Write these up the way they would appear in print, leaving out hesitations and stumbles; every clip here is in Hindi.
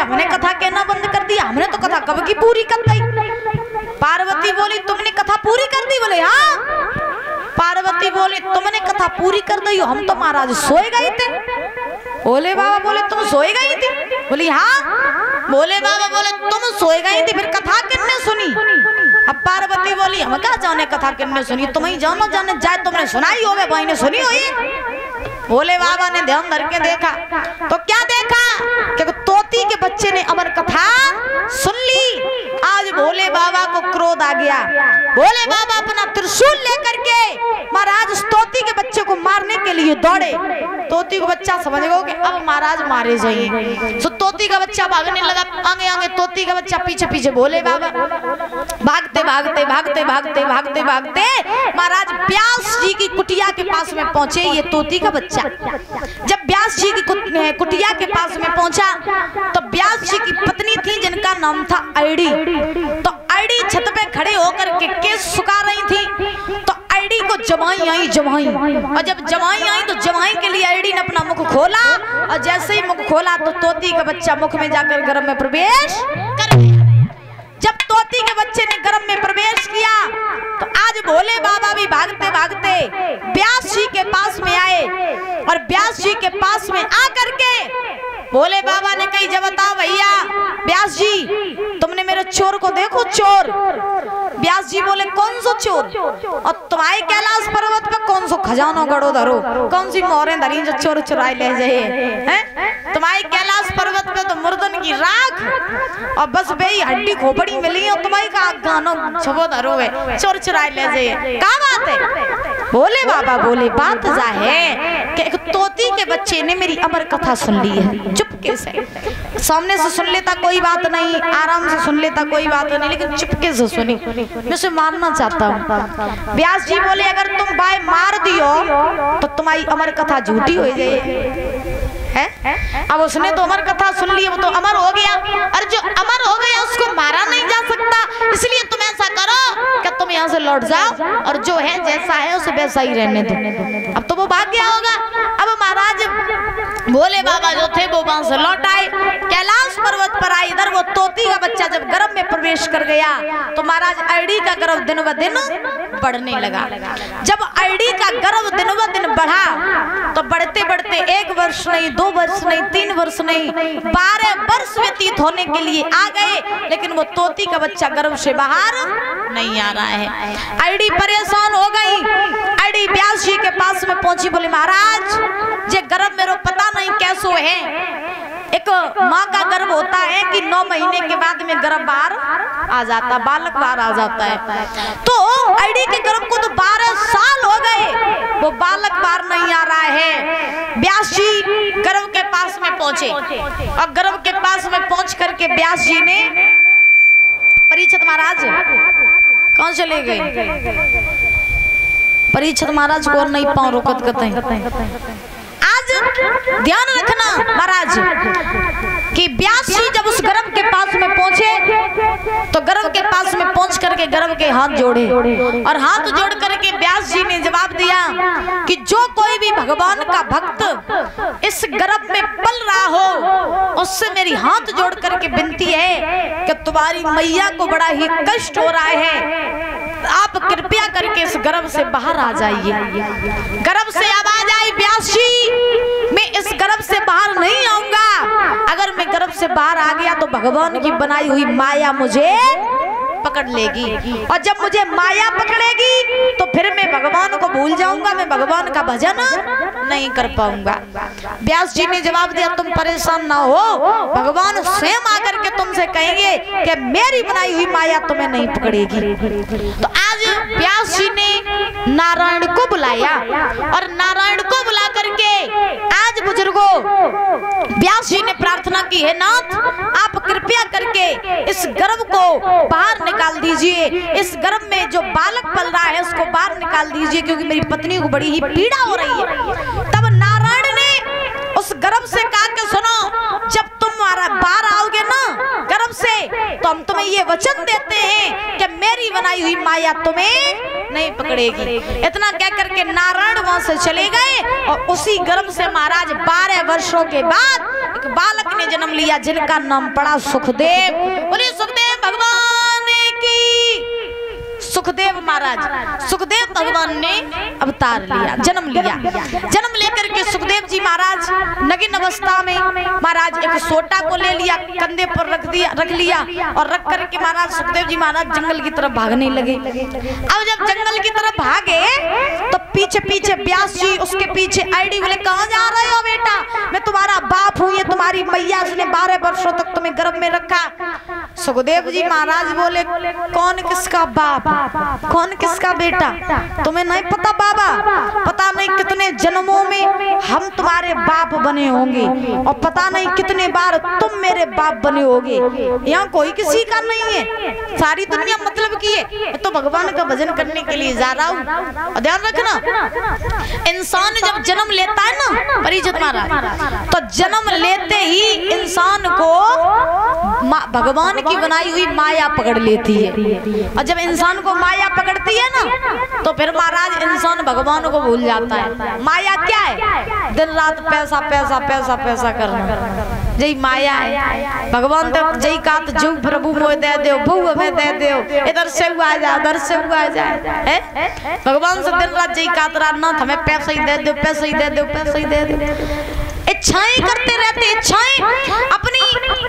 हमने कथा कहना बंद कर दिया, हमने तो कथा कब की पूरी कर दी। पार्वती बोली तुमने कथा पूरी कर दी? बोले हाँ। पार्वती बोली तुमने कथा पूरी कर दी, हम तो महाराज सोए गए थे। भोले बाबा बोले तुम सोए गई थी? बोली हाँ। भोले बाबा बोले तुम सोए गई थी, फिर कथा किसने सुनी? अब पार्वती बोली हम क्या जाने कथा किसने सुनी, तुम ही जानो, जाने जाए तुमने सुनाई होवे, भाई ने सुनी हुई। भोले बाबा ने ध्यान धर के देखा तो क्या देखा कि तोती के बच्चे ने अमर कथा सुन ली। आज भोले बाबा को क्रोध आ गया। भोले बाबा अपना त्रिशूल लेकर के महाराज उस तोती के बच्चे को मारने के लिए दौड़े। तोती का बच्चा समझ गया कि अब महाराज मारे जाइए। तो तोती का बच्चा भागने लगा, आगे आगे तोती का बच्चा पीछे पीछे। भोले बाबा भागते भागते भागते भागते भागते भागते महाराज व्यास जी की कुटिया के पास में पहुंचे। ये तोती का बच्चा जब व्यास जी की कुटिया के पास में पहुंचा तो व्यास जी की पत्नी थी जिनका नाम था आईडी। तो आईडी छत पे खड़े होकर के केस सुखा रही थी। तो आईडी को जमाई आई, जमाई, और जब जमाई आई तो जमाई के लिए आईडी ने अपना मुख खोला, और जैसे ही मुख खोला तो तोती का बच्चा मुख में जाकर गर्भ में प्रवेश कर गया। जब तोती के बच्चे ने गर्भ में प्रवेश किया तो आज भोले बाबा भी भागते भागते व्यास जी के पास में आए, और व्यास जी के पास में आकर के भोले बाबा ने कही, जब बताओ भैया व्यास जी तुमने मेरे चोर को देखो, चोर। व्यास जी बोले कौन सा चोर? और तुम्हारे कैलाश पर्वत पे कौन सो खजानो गड़ो धरो, कौन सी मोहरें धरी जो चोर चुराई ले जाए हैं? तुम्हारे कैलाश पर्वत पे तो मुर्दन की राख और बस बेई हड्डी खोपड़ी मिली, और तुम्हारी का गानो छबो धरो है चोर चुराई ले जाए। क्या बात है? भोले बाबा बोले बात जा है कि एक तोती के बच्चे ने मेरी अमर कथा सुन ली है चुपके से। सामने से सुन लेता कोई बात नहीं, आराम से सुन लेता कोई बात नहीं, लेकिन चुपके से सुनी। मैं उसे मारना चाहता हूँ। व्यास जी बोले अगर तुम बाय मार दियो तो तुम्हारी अमर कथा झूठी हो जाए है? अब उसने तो अमर कथा सुन ली, वो तो अमर हो गया, और जो अमर हो गया उसको मारा नहीं जा सकता। इसलिए तुम ऐसा करो कि तुम यहाँ से लौट जाओ, और जो है जैसा है उसे वैसा ही रहने दो। अब तो वो भाग गया होगा। अब महाराज भोले बाबा जो थे वो वहां से लौट आए, कैलाश पर्वत पर आए। इधर वो तोती का बच्चा जब गर्भ में प्रवेश कर गया तो महाराज आईडी का गर्भ दिन ब दिन बढ़ने लगा। जब आईडी का गर्भ दिन ब दिन बढ़ा तो बढ़ते बढ़ते 1 वर्ष नहीं, 2 वर्ष नहीं, 3 वर्ष नहीं, 12 वर्ष व्यतीत होने के लिए आ गए, लेकिन वो तोती का बच्चा गर्भ से बाहर नहीं आ रहा है। आईडी परेशान हो गई। आईडी व्यास जी के पास में पहुंची, बोली महाराज ये गर्भ मेरे पता नहीं कैसो है। एक माँ का गर्भ होता है कि 9 महीने के बाद में गर्भ बाहर आ जाता, बालक बाहर आ जाता है। तो आईडी के गर्भ को तो 12 साल हो गए, वो बालक बाहर नहीं आ रहा है। व्यास जी गर्भ के पास में पहुंचे, और गर्भ के पास में पहुंच करके व्यास जी ने, परीक्षित महाराज कौन चले गए? परीक्षित महाराज को नहीं पाँव रोकत करते। आज ध्यान रखना महाराज कि व्यास जी जब उस गर्भ के पास में पहुंचे तो गर्भ के पास में पहुंच करके गर्भ के हाथ जोड़े, और हाथ जोड़ करके व्यास जी ने जवाब दिया कि जो कोई भी भगवान का भक्त इस गर्भ में पल रहा हो उससे मेरी हाथ जोड़ करके विनती है कि तुम्हारी मैया को बड़ा ही कष्ट हो रहा है, आप कृपया करके इस गर्भ से बाहर आ जाइए। गर्भ से आवाज आई, व्यास जी मैं इस गर्भ से बाहर नहीं आऊंगा। अगर मैं गर्भ से बाहर आ गया तो भगवान की बनाई हुई माया मुझे पकड़ लेगी, और जब मुझे माया पकड़ेगी तो फिर मैं भगवान को भूल जाऊंगा, मैं भगवान का भजन नहीं कर पाऊंगा। व्यास जी ने जवाब दिया तुम परेशान ना हो, भगवान स्वयं आकर के तुमसे कहेंगे कि मेरी बनाई हुई माया तुम्हें नहीं पकड़ेगी। तो आज व्यास जी ने नारायण को बुलाया, और नारायण को बुला करके आज बुजुर्गों व्यास जी ने प्रार्थना की है, नाथ आप कृपया करके इस गर्भ को बाहर निकाल दीजिए, इस गर्भ में जो बालक पल रहा है उसको बाहर निकाल दीजिए, क्योंकि मेरी पत्नी को बड़ी ही पीड़ा हो रही है। तब नारायण ने उस गर्भ से कहा कि सुनो, जब तुम बाहर आओगे ना गर्भ से तो हम तुम्हें ये वचन देते हैं कि मेरी बनाई हुई माया तुम्हें नहीं पकड़ेगी। इतना कह करके नारायण वहां से चले गए, और उसी गर्भ से महाराज 12 वर्षों के बाद एक बालक ने जन्म लिया जिनका नाम पड़ा सुखदेव। बोलिए सुखदेव भगवान की। सुखदेव महाराज, सुखदेव भगवान ने अवतार लिया, जन्म लिया। जन्म लेकर के सुखदेव जी महाराज नगिन अवस्था में महाराज एक सोटा को ले लिया, कंधे पर रख लिया और रख करके महाराज सुखदेव जी महाराज जंगल की तरफ भागने लगे। अब जब जंगल की तरफ भागे तो पीछे पीछे व्यास जी उसके पीछे आईडी बोले, कहाँ जा रहे हो बेटा? मैं तुम्हारा बाप हूँ, ये तुम्हारी मैया ने 12 वर्षों तक तुम्हें गर्भ में रखा। सुखदेव जी महाराज बोले, कौन किसका बाप, कौन किसका बेटा? तुम्हें नहीं पता बाबा? पता नहीं कितने जन्मों में हम तुम्हारे बाप बने होंगे और पता नहीं कितने बार तुम मेरे बाप बने होगे। यहाँ कोई किसी का नहीं है, सारी दुनिया मतलब की है। मैं तो भगवान का भजन करने के लिए जा रहा हूँ। ध्यान रखना, इंसान जब जन्म लेता है ना परिचित महाराज, तो जन्म लेते ही इंसान को भगवान की बनाई हुई माया पकड़ लेती है। और जब इंसान को माया पकड़ती है ना तो फिर महाराज इंसान भगवान को भूल जाता है। माया क्या है? दिन रात पैसा पैसा पैसा पैसा करना, जय माया है। भगवान तो जय का जो प्रभु मोह दे दो, बहु हमें दे दो, इधर से हुआ जाए उधर से हुआ जाए। भगवान से दिन रात जय कातरा ना, हमें पैसा ही दे दो, पैसा ही दे दो, पैसा ही दे दो। इच्छाएं करते रहते, इच्छाएं अपनी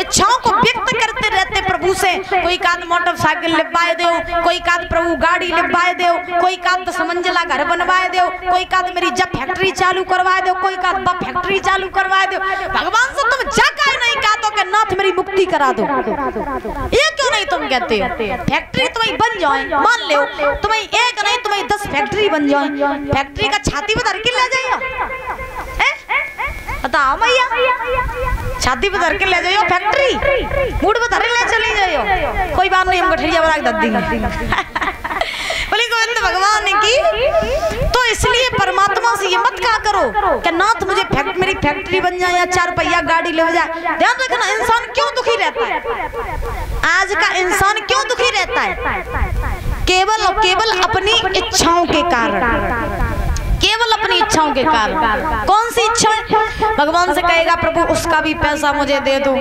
इच्छाओं को व्यक्त करते रहते प्रभु से। कोई काद मोटरसाइकिल लिखवाए दो, कोई काद प्रभु गाड़ी लिखवाए दो, कोई काद 10 मंजिला घर बनवाए दो, कोई काद मेरी जब फैक्ट्री चालू करवाए दो, कोई काद बा फैक्ट्री चालू करवाए दो। भगवान से तुम जाकर नहीं कहा तो कि नाथ मेरी मुक्ति करा दो, ये क्यों नहीं तुम कहते हो? फैक्ट्री तुम्हें बन जाए, मान लो तुम्हें एक नहीं तुम्हें 10 फैक्ट्री बन जाए, फैक्ट्री का छाती पर धर के ले जाइयो। बताओ भैया, छाती पे धर के ले जाइयो फैक्ट्री, मूड पे धर ले चले जाइयो, कोई बात नहीं, हम गठरिया बना के दे देंगे। बोले गोविंद भगवान की। तो इसलिए परमात्मा से ये मत कहा करो कि नाथ मुझे मेरी फैक्ट्री बन जाए या 4 पहिया गाड़ी ले जाए। ध्यान रखना, इंसान क्यों दुखी रहता है? आज का इंसान क्यों दुखी रहता है? केवल और केवल अपनी इच्छाओं के कारण, केवल अपनी इच्छाओं के कारण। कौन सी इच्छा? भगवान से कहेगा प्रभु उसका भी पैसा मुझे दे दो,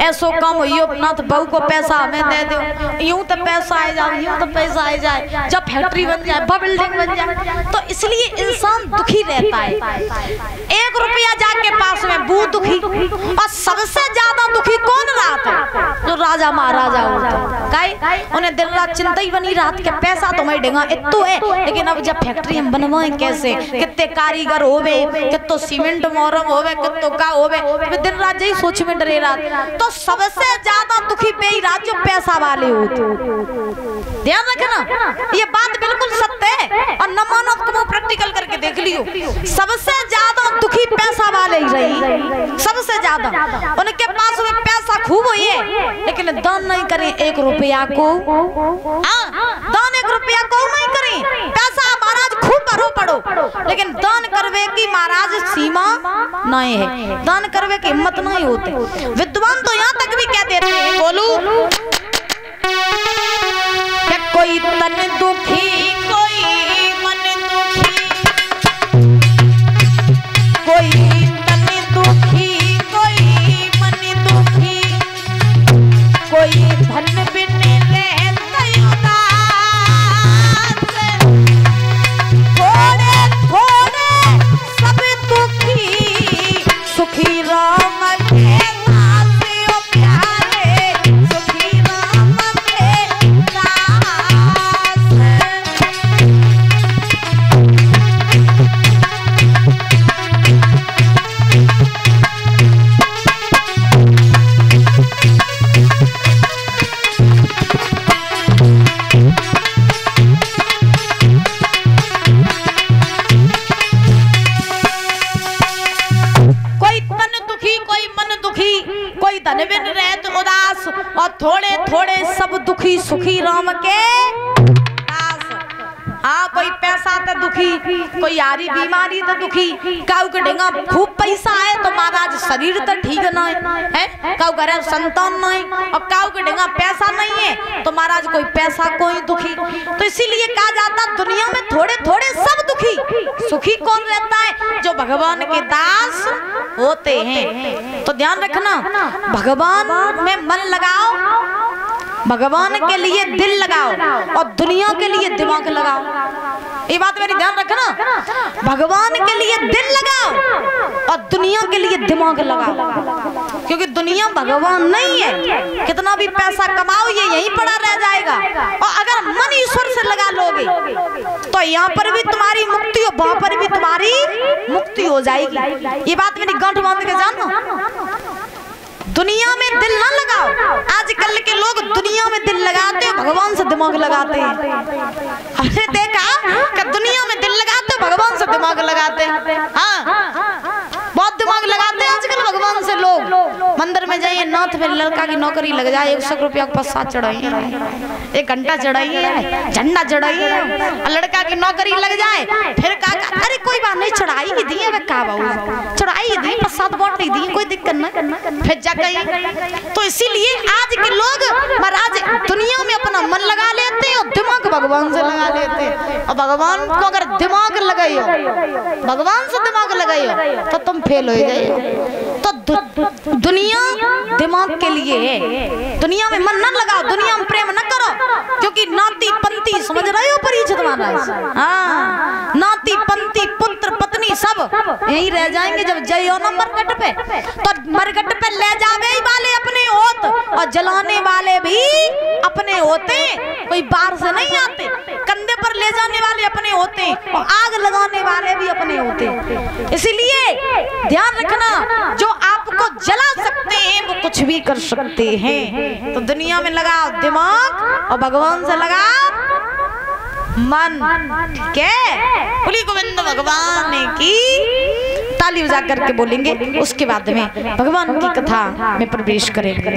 ऐसो कम हो नाथ बहू को पैसा हमें दे दो, यूं तो पैसा आ जाए, यूं तो पैसा आ जाए, जब फैक्ट्री बन जाए, बिल्डिंग बन जाए। तो इसलिए इंसान दुखी रहता है। 1 रुपया जाके पास में वो दुखी। और सबसे ज्यादा दुखी कौन रहा था? जो राजा महाराजा होता, उन्हें दिन रात चिंता ही बनी रात के पैसा तो मैं देगा इतो है, लेकिन अब जब फैक्ट्री हम बनवाए कैसे, कितने कारीगर होवे, कितो सीमेंट मोरम होवे, कितो का होवे, दिन रात यही सोच में डरे रात। तो सबसे ज्यादा दुखी बेई रात जो पैसा वाले होते। ध्यान रखना, ये बात बिल्कुल सत्य है और न मानो तुम प्रैक्टिकल करके देख लियो। सबसे ज्यादा दुखी पैसा वाले ही रही, सबसे ज्यादा। उनके पास में पैसा खूब हुई है लेकिन दान नहीं करें 1 रुपया को। दान 1 रुपया को नहीं करें। पैसा महाराज खूब भरो पड़ो, लेकिन दान करवे की महाराज सीमा नहीं है, दान करवे की हिम्मत नहीं होती। विद्वान तो यहाँ तक भी कह देते हैं, बोलू कोई तन दुखी, कोई मन दुखी, कोई तन दुखी, कोई मन दुखी, कोई धन बिन रहता उदास, थोड़े थोड़े सब दुखी, सुखी राम के दास ओ प्यारे, सुखी राम के दास। धन बिन रहत उदास और थोड़े थोड़े सब दुखी, सुखी राम के दास। हाँ कोई पैसा तो दुखी, कोई यारी बीमारी तो दुखी, काऊ के ढेंगा खूब पैसा है तो महाराज शरीर तो ठीक ना है, काऊ करे संतान नहीं, और काऊ के ढेंगा पैसा नहीं है तो महाराज कोई पैसा कोई दुखी। तो इसीलिए कहा जाता दुनिया में थोड़े थोड़े सब दुखी, सुखी कौन रहता है? जो भगवान के दास होते हैं। तो ध्यान रखना, भगवान में मन लगाओ, भगवान के लिए दिल लगाओ और दुनिया के लिए दिमाग लगाओ। ये बात मेरी ध्यान रखना, भगवान के लिए दिल लगाओ और दुनिया के लिए दिमाग लगाओ, क्योंकि दुनिया भगवान नहीं है। कितना भी पैसा कमाओ ये यहीं पड़ा रह जाएगा, और अगर मन ईश्वर से लगा लोगे तो यहाँ पर भी तुम्हारी मुक्ति और वहां पर भी तुम्हारी मुक्ति हो जाएगी। ये बात मेरी गांठ बांध के जानो, दुनिया में दिल ना लगाओ। आजकल के लोग दुनिया में दिल लगाते हैं, भगवान से दिमाग लगाते हैं। हमने देखा कि दुनिया में दिल लगाते हैं, भगवान से दिमाग लगाते हैं। हाँ बहुत दिमाग लगाते हैं आजकल भगवान से लोग। मंदिर में जाइए, नाथ में लड़का की नौकरी लग जाए, 100 रुपया के प्रसाद चढ़ाइए, 1 घंटा चढ़ाइए, झंडा चढ़ाइए, लड़का की नौकरी लग जाए, फिर कहा अरे कोई बात नहीं चढ़ाई ही दी है, चढ़ाई दी प्रसाद बांट ही दी, कोई दिक्कत ना, फिर जा गई। तो इसीलिए आज के लोग महाराज दुनिया में अपना मन लगा लेते हैं और दिमाग भगवान से लगा लेते हैं। और भगवान को अगर दिमाग लगाई हो, भगवान से दिमाग लगाई हो तो तुम फेल हो जाए। तो दुनिया दिमाग के लिए है, दुनिया में मन न लगाओ, दुनिया में प्रेम न करो, क्योंकि नाती पंती समझ रहे हो परीक्षित महाराज, हाँ नाती पंती पुत्र पत्नी सब यही रह जाएंगे जब जय हो ना मरकट पे। तो मरकट पे ले जावे वाले अपने होत और जलाने वाले भी अपने होते, कोई बाहर से नहीं आते। कंधे पर ले जाने वाले अपने होते और आग लगाने वाले भी अपने होते। इसीलिए ध्यान रखना, जो आपको जला सकते हैं वो कुछ भी कर सकते हैं। तो दुनिया में लगाओ दिमाग और भगवान से लगाओ मन, ठीक है? बोली गोविंद भगवान की ताली बजा करके बोलेंगे, उसके बाद में भगवान की कथा में प्रवेश करेंगे।